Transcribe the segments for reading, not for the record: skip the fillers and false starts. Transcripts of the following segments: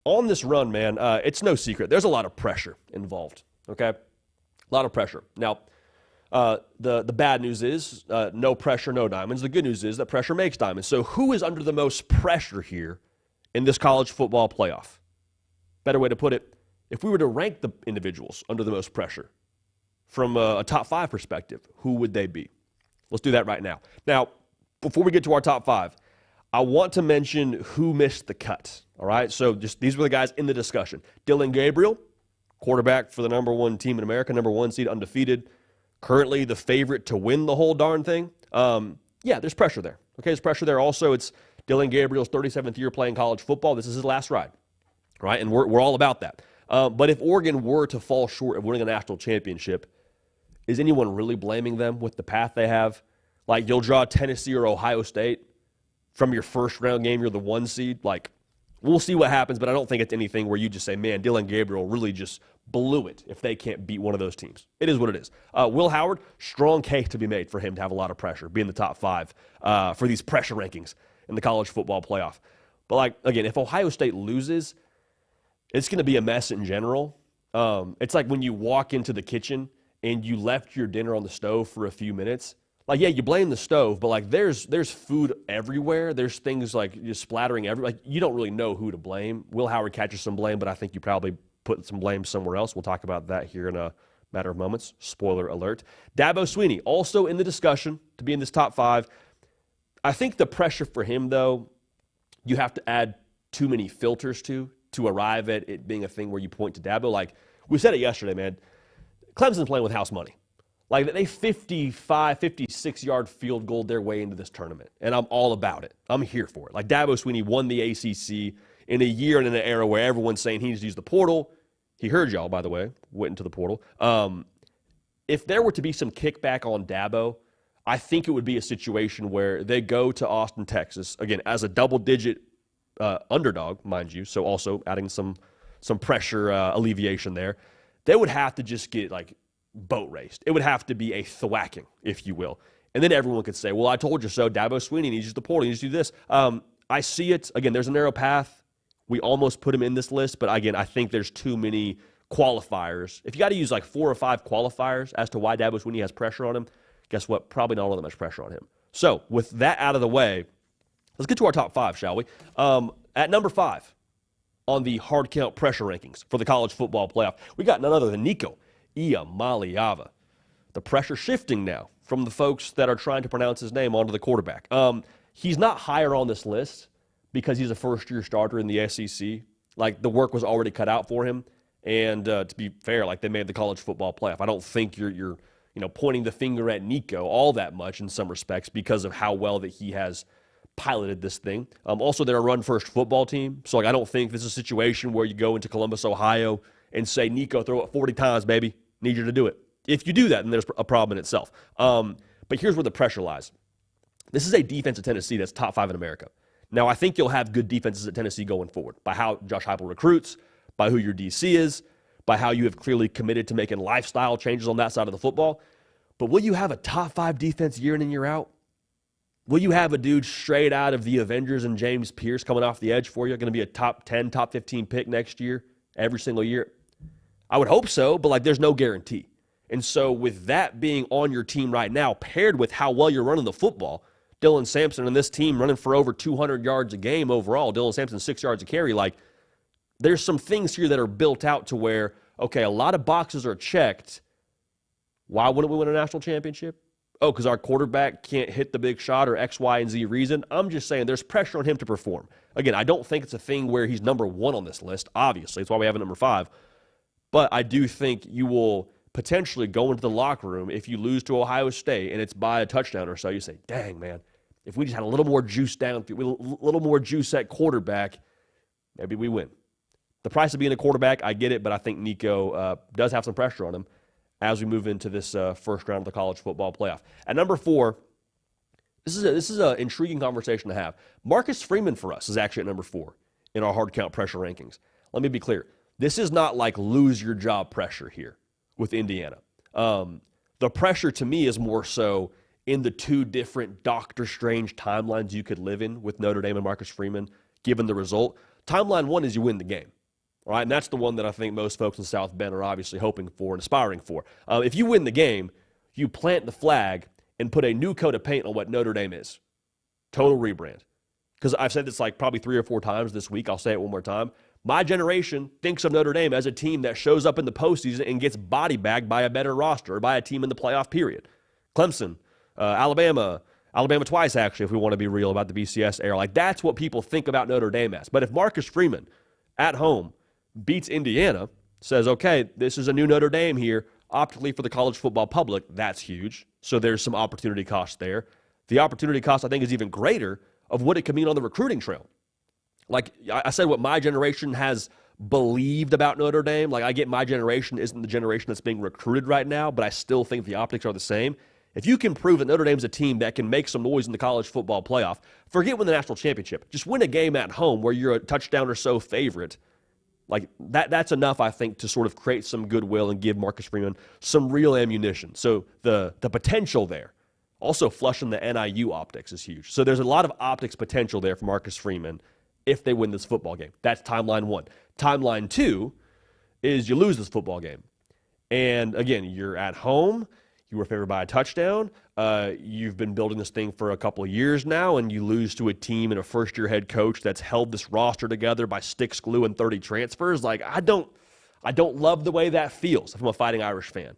On this run, man, it's no secret. There's a lot of pressure involved, okay? A lot of pressure. Now, the bad news is no pressure, no diamonds. The good news is that pressure makes diamonds. So who is under the most pressure here in this college football playoff? Better way to put it, if we were to rank the individuals under the most pressure from a top five perspective, who would they be? Let's do that right now. Now, before we get to our top five, I want to mention who missed the cut, all right? So just these were the guys in the discussion. Dillon Gabriel, quarterback for the number one team in America, number one seed, undefeated, currently the favorite to win the whole darn thing. Yeah, there's pressure there. Okay, there's pressure there. Also, it's Dillon Gabriel's 37th year playing college football. This is his last ride, right? And we're all about that. But if Oregon were to fall short of winning a national championship, is anyone really blaming them with the path they have? Like, you'll draw Tennessee or Ohio State from your first round game, you're the one seed. Like, we'll see what happens, but I don't think it's anything where you just say, man, Dillon Gabriel really just blew it if they can't beat one of those teams. It is what it is. Will Howard, strong case to be made for him to have a lot of pressure, be in the top five for these pressure rankings in the college football playoff. But, like, again, if Ohio State loses, it's going to be a mess in general. It's like when you walk into the kitchen and you left your dinner on the stove for a few minutes. Like, yeah, you blame the stove, but, like, there's food everywhere. There's things, like, just splattering everywhere. Like, you don't really know who to blame. Will Howard catches some blame, but I think you probably put some blame somewhere else. We'll talk about that here in a matter of moments. Spoiler alert. Dabo Swinney, also in the discussion to be in this top five. I think the pressure for him, though, you have to add too many filters to arrive at it being a thing where you point to Dabo. Like, we said it yesterday, man. Clemson's playing with house money. Like, they 55, 56-yard field goal their way into this tournament, and I'm all about it. I'm here for it. Like, Dabo Swinney won the ACC in a year and in an era where everyone's saying he needs to use the portal. He heard y'all, by the way, went into the portal. If there were to be some kickback on Dabo, I think it would be a situation where they go to Austin, Texas, again, as a double-digit underdog, mind you, so also adding some pressure alleviation there. They would have to just get, like, boat raced. It would have to be a thwacking, if you will. And then everyone could say, well, I told you so. Dabo Swinney needs to use the portal. He needs to do this. I see it. Again, there's a narrow path. We almost put him in this list, but again, I think there's too many qualifiers. If you got to use like 4 or 5 qualifiers as to why Dabo Swinney has pressure on him, guess what? Probably not all that much pressure on him. So with that out of the way, let's get to our top 5, shall we? At number 5 on the hard count pressure rankings for the college football playoff, we got none other than Nico Iamaleava. The pressure shifting now from the folks that are trying to pronounce his name onto the quarterback. He's not higher on this list because he's a first-year starter in the SEC. Like, the work was already cut out for him. And to be fair, like, they made the college football playoff. I don't think you're pointing the finger at Nico all that much in some respects because of how well that he has piloted this thing. Also, they're a run-first football team. So, like, I don't think this is a situation where you go into Columbus, Ohio, and say, Nico, throw it 40 times, baby. Need you to do it. If you do that, then there's a problem in itself. But here's where the pressure lies. This is a defense at Tennessee that's top 5 in America. Now, I think you'll have good defenses at Tennessee going forward by how Josh Heupel recruits, by who your DC is, by how you have clearly committed to making lifestyle changes on that side of the football. But will you have a top 5 defense year in and year out? Will you have a dude straight out of the Avengers and James Pierce coming off the edge for you, going to be a top 10, top 15 pick next year, every single year? I would hope so, but, like, there's no guarantee. And so with that being on your team right now, paired with how well you're running the football, Dylan Sampson and this team running for over 200 yards a game overall, Dylan Sampson 6 yards a carry, like, there's some things here that are built out to where, okay, a lot of boxes are checked. Why wouldn't we win a national championship? Oh, because our quarterback can't hit the big shot or X, Y, and Z reason. I'm just saying there's pressure on him to perform. Again, I don't think it's a thing where he's number 1 on this list, obviously. That's why we have a number 5. But I do think you will potentially go into the locker room if you lose to Ohio State and it's by a touchdown or so. You say, dang, man, if we just had a little more juice down, a little more juice at quarterback, maybe we win. The price of being a quarterback, I get it, but I think Nico does have some pressure on him as we move into this first round of the college football playoff. At number 4, this is an intriguing conversation to have. Marcus Freeman for us is actually at number 4 in our hard count pressure rankings. Let me be clear. This is not like lose your job pressure here with Indiana. The pressure to me is more so in the 2 different Doctor Strange timelines you could live in with Notre Dame and Marcus Freeman, given the result. Timeline one is you win the game. All right, and that's the one that I think most folks in South Bend are obviously hoping for and aspiring for. If you win the game, you plant the flag and put a new coat of paint on what Notre Dame is. Total rebrand. Because I've said this like probably 3 or 4 times this week. I'll say it one more time. My generation thinks of Notre Dame as a team that shows up in the postseason and gets body bagged by a better roster or by a team in the playoff period. Clemson, Alabama twice actually, if we want to be real about the BCS era. Like that's what people think about Notre Dame as. But if Marcus Freeman at home beats Indiana, says, okay, this is a new Notre Dame here, optically for the college football public, that's huge. So there's some opportunity cost there. The opportunity cost, I think, is even greater of what it could mean on the recruiting trail. Like I said, what my generation has believed about Notre Dame, like I get my generation isn't the generation that's being recruited right now, but I still think the optics are the same. If you can prove that Notre Dame's a team that can make some noise in the college football playoff, forget win the national championship. Just win a game at home where you're a touchdown or so favorite. Like that's enough, I think, to sort of create some goodwill and give Marcus Freeman some real ammunition. So the potential there. Also flushing the NIU optics is huge. So there's a lot of optics potential there for Marcus Freeman if they win this football game. That's timeline one. Timeline two is you lose this football game. And again, you're at home. You were favored by a touchdown. You've been building this thing for a couple of years now, and you lose to a team and a first-year head coach that's held this roster together by sticks, glue, and 30 transfers. Like I don't love the way that feels if I'm a Fighting Irish fan.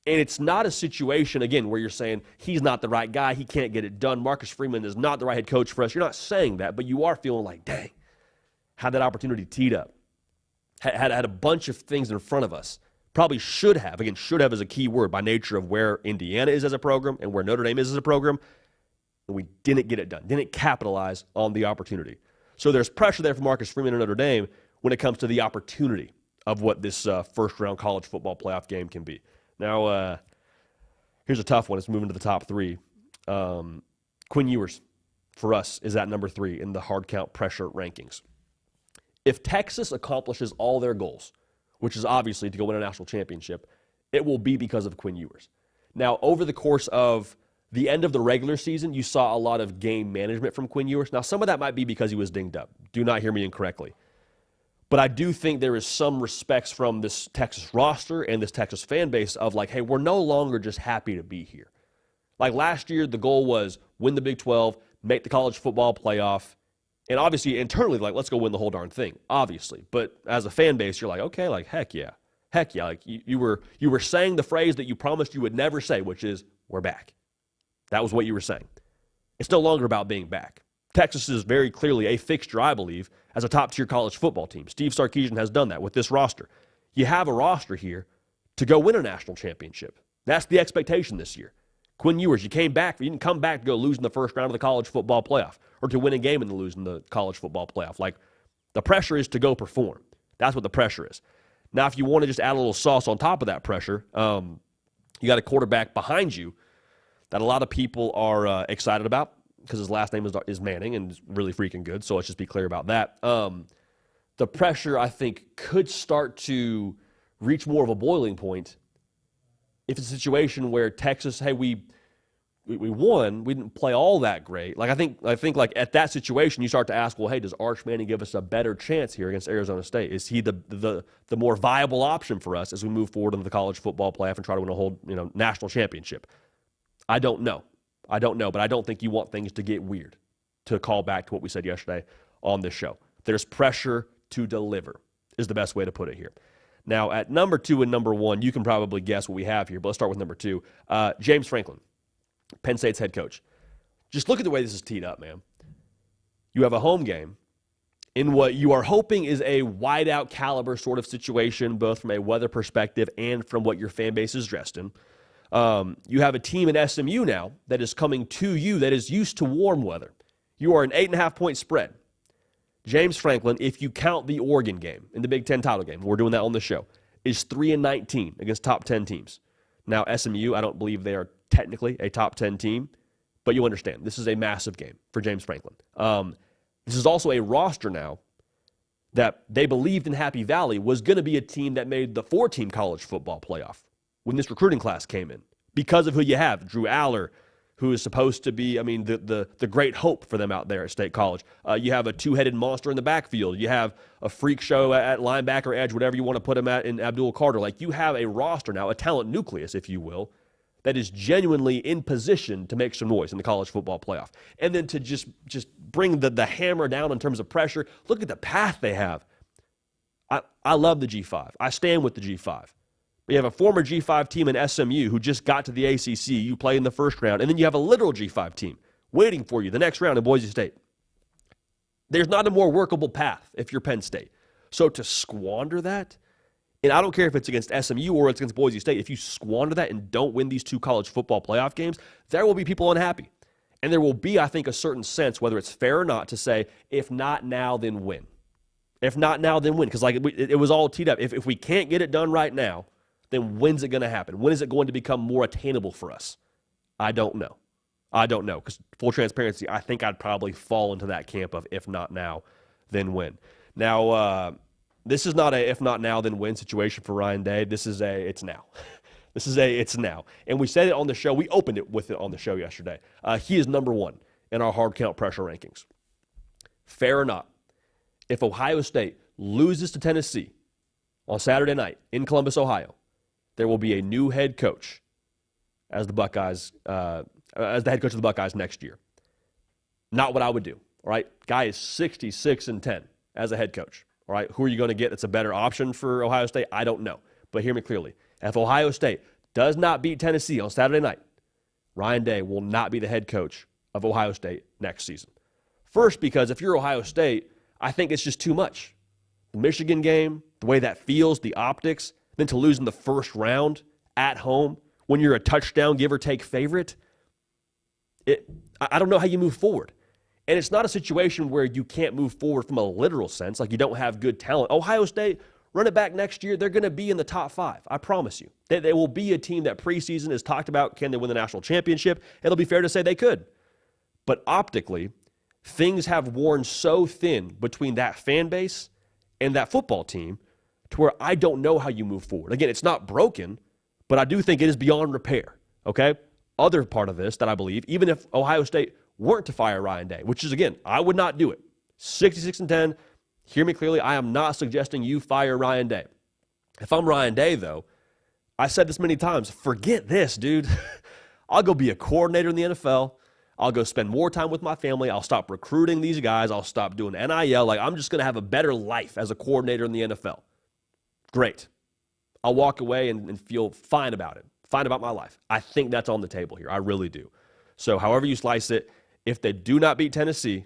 And it's not a situation, again, where you're saying he's not the right guy, he can't get it done, Marcus Freeman is not the right head coach for us. You're not saying that, but you are feeling like, dang, had that opportunity teed up. Had a bunch of things in front of us. Probably should have. Again, should have is a key word by nature of where Indiana is as a program and where Notre Dame is as a program. And we didn't get it done. Didn't capitalize on the opportunity. So there's pressure there for Marcus Freeman and Notre Dame when it comes to the opportunity of what this first-round college football playoff game can be. Now, here's a tough one. It's moving to the top 3. Quinn Ewers, for us, is at number 3 in the hard count pressure rankings. If Texas accomplishes all their goals, which is obviously to go win a national championship, it will be because of Quinn Ewers. Now, over the course of the end of the regular season, you saw a lot of game management from Quinn Ewers. Now, some of that might be because he was dinged up. Do not hear me incorrectly. But I do think there is some respects from this Texas roster and this Texas fan base of like, hey, we're no longer just happy to be here. Like last year, the goal was win the Big 12, make the college football playoff, and obviously internally, like, let's go win the whole darn thing, obviously. But as a fan base, you're like, okay, like, heck yeah. Like you were saying the phrase that you promised you would never say, which is, we're back. That was what you were saying. It's no longer about being back. Texas is very clearly a fixture, I believe, as a top-tier college football team. Steve Sarkisian has done that with this roster. You have a roster here to go win a national championship. That's the expectation this year. Quinn Ewers, you didn't come back to go lose in the first round of the college football playoff or to win a game and lose in the college football playoff. Like, the pressure is to go perform. That's what the pressure is. Now, if you want to just add a little sauce on top of that pressure, you got a quarterback behind you that a lot of people are excited about, because his last name is Manning and is really freaking good, so let's just be clear about that. The pressure, I think, could start to reach more of a boiling point if it's a situation where Texas, hey, we won, we didn't play all that great. Like I think like at that situation, you start to ask, well, hey, does Arch Manning give us a better chance here against Arizona State? Is he the more viable option for us as we move forward into the college football playoff and try to win a whole national championship? I don't know, but I don't think you want things to get weird, to call back to what we said yesterday on this show. There's pressure to deliver is the best way to put it here. Now, at number 2 and number 1, you can probably guess what we have here, but let's start with number 2. James Franklin, Penn State's head coach. Just look at the way this is teed up, man. You have a home game in what you are hoping is a wide-out caliber sort of situation, both from a weather perspective and from what your fan base is dressed in. You have a team in SMU now that is coming to you that is used to warm weather. You are an 8.5-point spread. James Franklin, if you count the Oregon game in the Big Ten title game, we're doing that on the show, is 3-19 against top 10 teams. Now, SMU, I don't believe they are technically a top 10 team, but you understand, this is a massive game for James Franklin. This is also a roster now that they believed in Happy Valley was going to be a team that made the 4-team college football playoff when this recruiting class came in because of who you have. Drew Aller, who is supposed to be, the great hope for them out there at State College. You have a two-headed monster in the backfield. You have a freak show at linebacker, edge, whatever you want to put him at in Abdul Carter. Like, you have a roster now, a talent nucleus, if you will, that is genuinely in position to make some noise in the college football playoff. And then to just bring the hammer down in terms of pressure. Look at the path they have. I love the G5. I stand with the G5. You have a former G5 team in SMU who just got to the ACC. You play in the first round. And then you have a literal G5 team waiting for you the next round in Boise State. There's not a more workable path if you're Penn State. So to squander that, and I don't care if it's against SMU or it's against Boise State, if you squander that and don't win these two college football playoff games, there will be people unhappy. And there will be, I think, a certain sense, whether it's fair or not, to say, if not now, then when? If not now, then when? Because it was all teed up. If we can't get it done right now, then when's it going to happen? When is it going to become more attainable for us? I don't know. Because full transparency, I think I'd probably fall into that camp of if not now, then when. Now, this is not a if not now, then when situation for Ryan Day. This is a it's now. This is a it's now. And we said it on the show. We opened it with it on the show yesterday. He is number one in our hard count pressure rankings. Fair or not, if Ohio State loses to Tennessee on Saturday night in Columbus, Ohio, there will be a new head coach as the Buckeyes, as the head coach of the Buckeyes next year. Not what I would do. All right, guy is 66-10 as a head coach. All right, who are you going to get that's a better option for Ohio State? I don't know, but hear me clearly. If Ohio State does not beat Tennessee on Saturday night, Ryan Day will not be the head coach of Ohio State next season. First, because if you're Ohio State, I think it's just too much. The Michigan game, the way that feels, the optics. Then to lose in the first round at home when you're a touchdown give or take favorite, I don't know how you move forward. And it's not a situation where you can't move forward from a literal sense, like you don't have good talent. Ohio State, run it back next year, they're going to be in the top 5. I promise you. They will be a team that preseason is talked about. Can they win the national championship? It'll be fair to say they could. But optically, things have worn so thin between that fan base and that football team to where I don't know how you move forward. Again, it's not broken, but I do think it is beyond repair, okay? Other part of this that I believe, even if Ohio State weren't to fire Ryan Day, which is, again, I would not do it. 66-10, hear me clearly, I am not suggesting you fire Ryan Day. If I'm Ryan Day, though, I said this many times, forget this, dude. I'll go be a coordinator in the NFL. I'll go spend more time with my family. I'll stop recruiting these guys. I'll stop doing NIL. Like, I'm just going to have a better life as a coordinator in the NFL. Great. I'll walk away and feel fine about it, fine about my life. I think that's on the table here. I really do. So however you slice it, if they do not beat Tennessee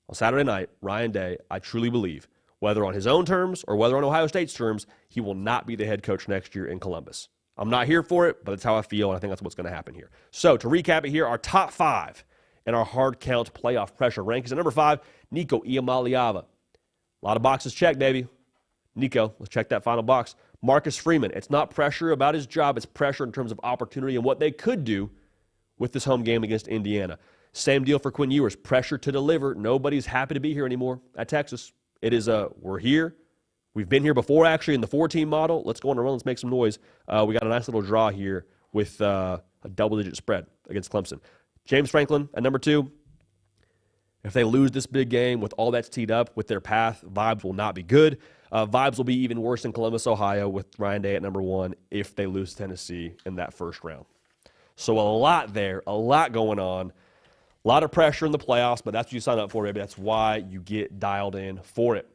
on Saturday night, Ryan Day, I truly believe, whether on his own terms or whether on Ohio State's terms, he will not be the head coach next year in Columbus. I'm not here for it, but that's how I feel, and I think that's what's going to happen here. So to recap it here, our top 5 in our hard count playoff pressure rankings. At number 5, Nico Iamaleava. A lot of boxes checked, baby. Nico, let's check that final box. Marcus Freeman. It's not pressure about his job. It's pressure in terms of opportunity and what they could do with this home game against Indiana. Same deal for Quinn Ewers. Pressure to deliver. Nobody's happy to be here anymore at Texas. It is we're here. We've been here before, actually, in the 4-team model. Let's go on a run. Let's make some noise. We got a nice little draw here with a double-digit spread against Clemson. James Franklin at number 2. If they lose this big game with all that's teed up with their path, vibes will not be good. Vibes will be even worse in Columbus, Ohio, with Ryan Day at number 1 if they lose Tennessee in that first round. So a lot there, a lot going on. A lot of pressure in the playoffs, but that's what you sign up for, baby. That's why you get dialed in for it.